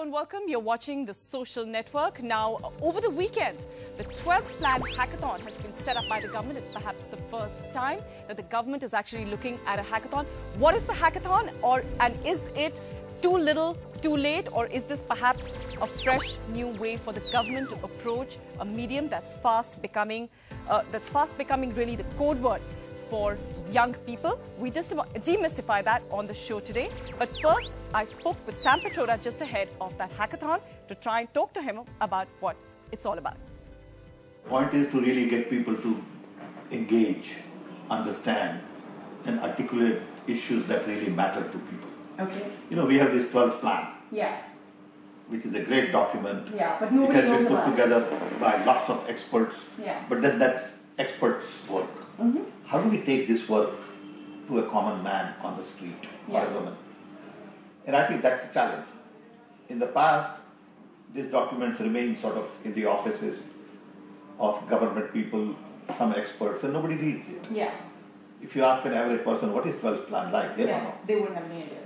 and welcome. You're watching The Social Network. Now, over the weekend, the 12th Plan Hackathon has been set up by the government. It's perhaps the first time that the government is actually looking at a hackathon. What is the hackathon? And is it too little, too late? Or is this perhaps a fresh new way for the government to approach a medium that's fast becoming really the code word for young people? We just demystify that on the show today. But first, I spoke with Sam Petrora just ahead of that hackathon to try and talk to him about what it's all about. The point is to really get people to engage, understand, and articulate issues that really matter to people. Okay. You know, we have this 12th plan. Yeah. Which is a great document. Yeah, but nobody knows it has been put together by lots of experts. Yeah. But then that's experts' work. Mm-hmm. How do we take this work to a common man on the street or a woman? And I think that's the challenge. In the past, these documents remain sort of in the offices of government people, some experts, and nobody reads it. Yeah. If you ask an average person, what is 12th plan like? They don't know. They wouldn't have any idea.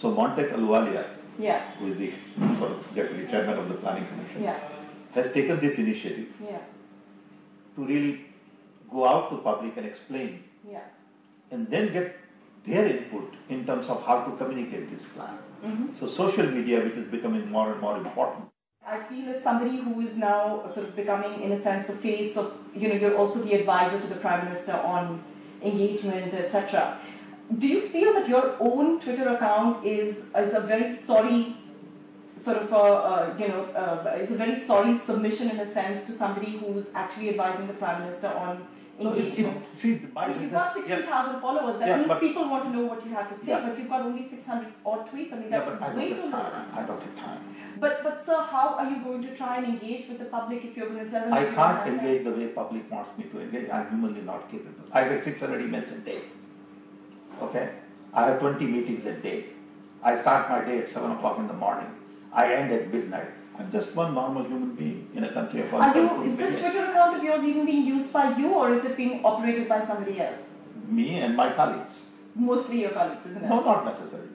So Montek Aluwalia, who is the sort of deputy chairman of the Planning Commission, has taken this initiative to really go out to public and explain, and then get their input in terms of how to communicate this plan. Mm-hmm. So social media, which is becoming more and more important. I feel as somebody who is now sort of becoming, in a sense, the face of, you're also the advisor to the Prime Minister on engagement, etc. Do you feel that your own Twitter account is a very sorry sort of, is a very sorry submission in a sense to somebody who's actually advising the Prime Minister on engagement? You've got 60,000 followers. That means people want to know what you have to say, but you've got only 600 odd tweets. I mean, that's way too low. I don't have time. But sir, how are you going to try and engage with the public if you're going to tell them? I can't engage the way public wants me to engage. I'm humanly not capable. I get 600 emails a day. Okay? I have 20 meetings a day. I start my day at 7 o'clock in the morning. I end at midnight. I'm just one normal human being in a country of 1.2 Is this Twitter account of yours even being used by you, or is it being operated by somebody else? Me and my colleagues. Mostly your colleagues, isn't it? No, not necessarily.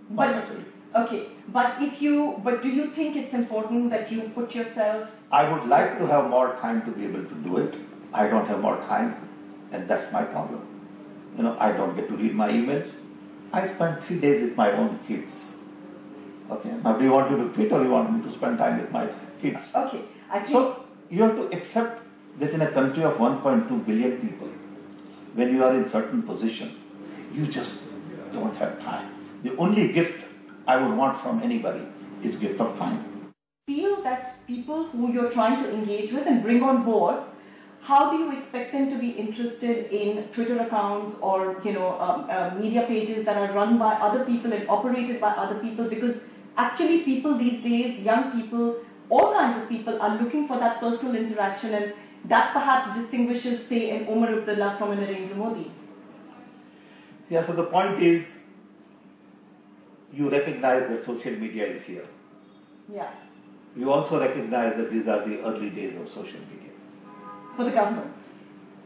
Not necessarily. Okay, but do you think it's important that you put yourself? I would like to have more time to be able to do it. I don't have more time, and that's my problem. You know, I don't get to read my emails. I spend 3 days with my own kids. Okay, now do you want me to tweet or you want me to spend time with my kids? Okay, I think... So, you have to accept that in a country of 1.2 billion people, when you are in certain position, you just don't have time. The only gift I would want from anybody is gift of time. Feel that people who you're trying to engage with and bring on board, how do you expect them to be interested in Twitter accounts or media pages that are run by other people and operated by other people? Because actually people these days, young people, all kinds of people are looking for that personal interaction, and that perhaps distinguishes, say, an Omar Abdullah from an Narendra Modi. Yeah, so the point is, you recognize that social media is here. Yeah. You also recognize that these are the early days of social media. For the government?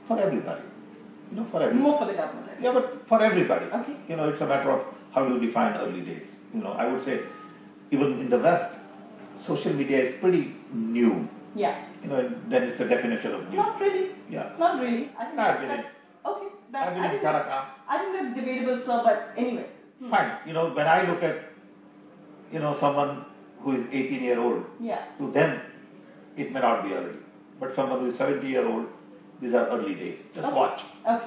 For everybody. You know, for everybody. More for the government. Yeah, but for everybody. Okay. You know, it's a matter of how you define early days. You know, I would say, even in the West, social media is pretty new. Yeah. You know, then it's a definition of new. Not really. Yeah. Not really. I think I've been in. Okay. I've been in Karakam. I think that's debatable, sir, but anyway. Fine. You know, when I look at, someone who is 18-year-old, to them, it may not be early. But someone who is 70-year-old, these are early days. Just watch. Okay.